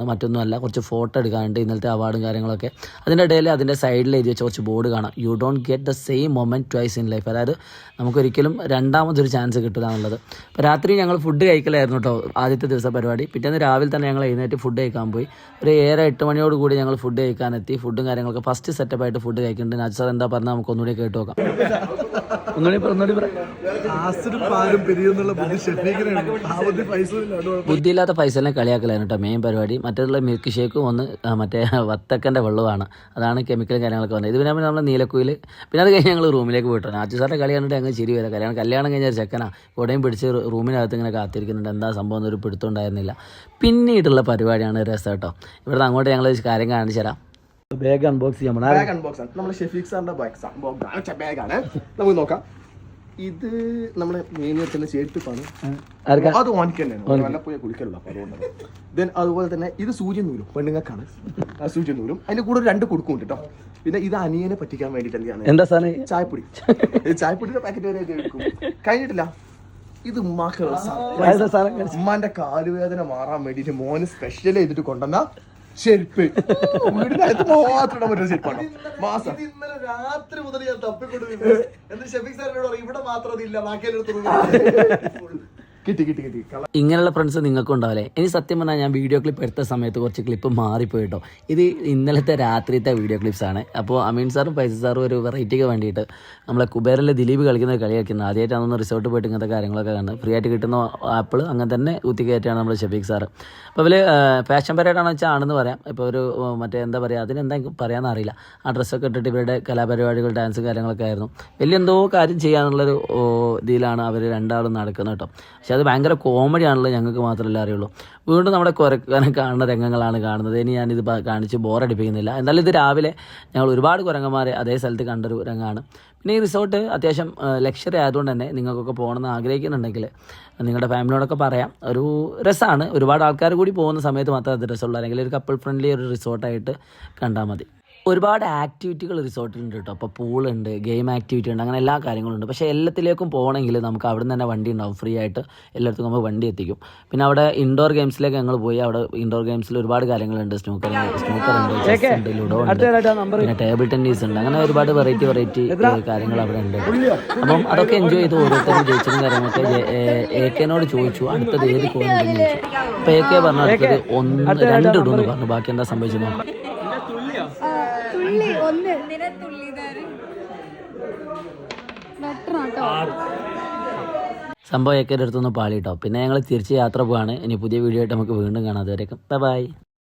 മറ്റൊന്നുമല്ല, കുറച്ച് ഫോട്ടോ എടുക്കാനുണ്ട്, ഇന്നലത്തെ അവാർഡും കാര്യങ്ങളൊക്കെ. അതിൻ്റെ ഇടയിൽ അതിൻ്റെ സൈഡിൽ എഴുതി വെച്ച കുറച്ച് ബോർഡ് കാണാം, you don't get the same moment twice in life. അതായത് നമുക്കൊരിക്കലും രണ്ടാമതൊരു ചാൻസ് കിട്ടില്ല എന്നുള്ളത്. അപ്പോൾ രാത്രി ഞങ്ങൾ ഫുഡ് കഴിക്കലായിരുന്നു കേട്ടോ ആദ്യത്തെ ദിവസം പരിപാടി. പിറ്റേന്ന് രാവിലെ തന്നെ ഞങ്ങൾ എഴുന്നേറ്റ് ഫുഡ് കഴിക്കാൻ പോയി. ഒരു 7-8 മണിയോട് കൂടി ഞങ്ങൾ ഫുഡ് കഴിക്കാനെത്തി. ഫുഡും കാര്യങ്ങളൊക്കെ ഫസ്റ്റ് സെറ്റപ്പായിട്ട് ഫുഡ് കഴിക്കുന്നുണ്ട്. നാജ് സാർ എന്താ പറഞ്ഞാൽ നമുക്ക് ഒന്നുകൂടി കേട്ട് നോക്കാം. ബുദ്ധിയില്ലാത്ത പൈസനെ കളിയാക്കലായിരുന്നു കേട്ടോ മെയിൻ പരിപാടി. മറ്റുള്ള മിൽക്ക് ഷേക്കും ഒന്ന് മറ്റേ വത്തക്കൻ്റെ വെള്ളമാണ്, അതാണ് കെമിക്കലും കാര്യങ്ങളൊക്കെ വന്നത്. ഇത് പിന്നെ നമ്മൾ നീലക്കുയിൽ. പിന്നെ അത് കഴിഞ്ഞ് ഞങ്ങൾ റൂമിലേക്ക് പോയിട്ടോ. നാച്ചു സാറിൻ്റെ കളി കണ്ടിട്ട് അങ്ങ് ചിരി വരാം. കല്യാണം കഴിഞ്ഞ ചെക്കനാ കൂടെയും പിടിച്ച് റൂമിനകത്ത് ഇങ്ങനെ കാത്തിരിക്കുന്നുണ്ട്. എന്താ സംഭവം എന്നൊരു പിടുത്തമുണ്ടായിരുന്നില്ല. പിന്നീടുള്ള പരിപാടിയാണ് രസം കേട്ടോ. ഇവിടുന്ന് അങ്ങോട്ട് ഞങ്ങൾ കാര്യം കാണിച്ചു തരാം. ബാഗ് അൺബോക്സ് ചെയ്യാൻ നമ്മൾ ഷെഫീഖ് സാറിന്റെ ബാഗാണ്. നമുക്ക് നോക്കാം. ഇത് നമ്മുടെ മെയിൻ വെക്കുന്ന ചേർത്തിപ്പാണ്, അത് വാങ്ങിക്കണ്ടായിരുന്നു, വല്ലപ്പോയി കുളിക്കലുള്ള. അതുകൊണ്ട് ദെൻ അതുപോലെ തന്നെ ഇത് സൂചി നൂലും പെണ്ണുങ്ങൾക്കാണ്. ആ സൂചി നൂലും അതിന്റെ കൂടെ 2 കൊടുക്കും കേട്ടോ. പിന്നെ ഇത് അനിയനെ പറ്റിക്കാൻ വേണ്ടിയിട്ടാണ്. എന്താ സാധനം? ചായപ്പൊടി. ചായപ്പൊടിയുടെ പാക്കറ്റ് വരെ എടുക്കും. കഴിഞ്ഞിട്ടില്ല. ഇത് ഉമ്മാന്റെ കാലുവേദന മാറാൻ വേണ്ടിട്ട് മോന് സ്പെഷ്യൽ ചെയ്തിട്ട് കൊണ്ടുവന്ന ചെരുപ്പ്. വീടിനകത്ത് മാത്രം പറ്റുന്ന ചെരുപ്പാണ്. മാസം ഇന്നലെ രാത്രി മുതൽ ഞാൻ തപ്പിക്കൊണ്ടിരുന്നു. എന്നിട്ട് ഷെഫീഖ് സാറിനോട് ഇവിടെ മാത്രം അതില്ല, ബാക്കി കിട്ടി. ഇങ്ങനെയുള്ള ഫ്രണ്ട്സ് നിങ്ങൾക്കും ഉണ്ടാവില്ലേ? ഇനി സത്യം പറഞ്ഞാൽ ഞാൻ വീഡിയോ ക്ലിപ്പ് എടുത്ത സമയത്ത് കുറച്ച് ക്ലിപ്പ് മാറിപ്പോയിട്ടോ. ഇത് ഇന്നലത്തെ രാത്രിത്തെ വീഡിയോ ക്ലിപ്സ് ആണ്. അപ്പോൾ അമീൻ സാറും ഫൈസൽ സാറും ഒരു വെറൈറ്റിക്ക് വേണ്ടിയിട്ട് നമ്മളെ കുബേറിലെ ദിലീപ് കളിക്കുന്ന കളി കളിക്കുന്നത്. ആദ്യമായിട്ടാണെന്ന് റിസോർട്ട് പോയിട്ട് ഇങ്ങനത്തെ കാര്യങ്ങളൊക്കെ കണ്ട് ഫ്രീ ആയിട്ട് കിട്ടുന്ന ആപ്പിൾ അങ്ങനെ തന്നെ കുത്തിക്കയറ്റാണ് നമ്മുടെ ഷെഫീഖ് സാറ്. അപ്പോൾ ഇവർ ഫാഷൻ പരേഡാണെന്ന് വെച്ചാൽ ആണെന്ന് പറയാം. ഇപ്പോൾ ഒരു മറ്റേ എന്താ പറയുക, അതിനെന്താ പറയാമെന്ന് അറിയില്ല. ആ ഡ്രസ്സൊക്കെ ഇട്ടിട്ട് ഇവരുടെ കലാപരിപാടികൾ ഡാൻസും കാര്യങ്ങളൊക്കെ ആയിരുന്നു. വലിയ എന്തോ കാര്യം ചെയ്യാനുള്ളൊരു ഇതിലാണ് അവർ രണ്ടാളും നടക്കുന്നത് കേട്ടോ. പക്ഷെ അത് ഭയങ്കര കോമഡിയാണല്ലോ, ഞങ്ങൾക്ക് മാത്രമല്ല അറിയുള്ളൂ. വീണ്ടും നമ്മുടെ കുരങ്ങനെ കാണുന്ന രംഗങ്ങളാണ് കാണുന്നത്. ഇനി ഞാനിത് കാണിച്ച് ബോറടിപ്പിക്കുന്നില്ല. എന്നാലും ഇത് രാവിലെ ഞങ്ങൾ ഒരുപാട് കുരങ്ങന്മാരെ അതേ സ്ഥലത്ത് കണ്ടൊരു രംഗമാണ്. പിന്നെ ഈ റിസോർട്ട് അത്യാവശ്യം ലക്ഷറി ആയതുകൊണ്ട് തന്നെ നിങ്ങൾക്കൊക്കെ പോകണമെന്ന് ആഗ്രഹിക്കുന്നുണ്ടെങ്കിൽ നിങ്ങളുടെ ഫാമിലിയോടൊക്കെ പറയാം. ഒരു രസമാണ്. ഒരുപാട് ആൾക്കാർ കൂടി പോകുന്ന സമയത്ത് മാത്രമേ അത് രസമുള്ളൂ. അല്ലെങ്കിൽ ഒരു കപ്പിൾ ഫ്രണ്ട്ലി ഒരു റിസോർട്ടായിട്ട് കണ്ടാൽ മതി. ഒരുപാട് ആക്ടിവിറ്റികൾ റിസോർട്ടിലുണ്ട് കേട്ടോ. അപ്പോൾ പൂളുണ്ട്, ഗെയിം ആക്ടിവിറ്റി ഉണ്ട്, അങ്ങനെ എല്ലാ കാര്യങ്ങളുണ്ട്. പക്ഷേ എല്ലാത്തിലേക്കും പോകണമെങ്കിൽ നമുക്ക് അവിടെ നിന്ന് തന്നെ വണ്ടി ഉണ്ടാവും, ഫ്രീ ആയിട്ട് എല്ലായിടത്തും നമുക്ക് വണ്ടി എത്തിക്കും. പിന്നെ അവിടെ ഇൻഡോർ ഗെയിംസിലേക്ക് ഞങ്ങൾ പോയി. അവിടെ ഇൻഡോർ ഗെയിംസിൽ ഒരുപാട് കാര്യങ്ങളുണ്ട്. സ്നൂക്കർ ഉണ്ട്, ചെസ് ഉണ്ട്, ലുഡോ ഉണ്ട്, പിന്നെ ടേബിൾ ടെന്നീസ് ഉണ്ട്. അങ്ങനെ ഒരുപാട് വെറൈറ്റി കാര്യങ്ങൾ അവിടെ ഉണ്ട്. അപ്പം അതൊക്കെ എൻജോയ് ചെയ്ത് ഓരോരുത്തരും ജയിച്ചതും കാര്യങ്ങളൊക്കെ AK-നോട് ചോദിച്ചു അടുത്തത് ഏത് പോകുന്നുണ്ടെന്ന് ചോദിച്ചു. അപ്പോൾ AK പറഞ്ഞു അടുത്തത് 2 ഇടുമെന്ന് പറഞ്ഞു. ബാക്കി എന്താ സംഭവിച്ചത് നോക്കാം. സംഭവം AK-യുടെ അടുത്തൊന്ന് പാളിട്ടോ. പിന്നെ ഞങ്ങൾ തിരിച്ച് യാത്ര പോവാണ്. ഇനി പുതിയ വീഡിയോ ആയിട്ട് നമുക്ക് വീണ്ടും കാണാം. അതുവരേക്കും ബൈ.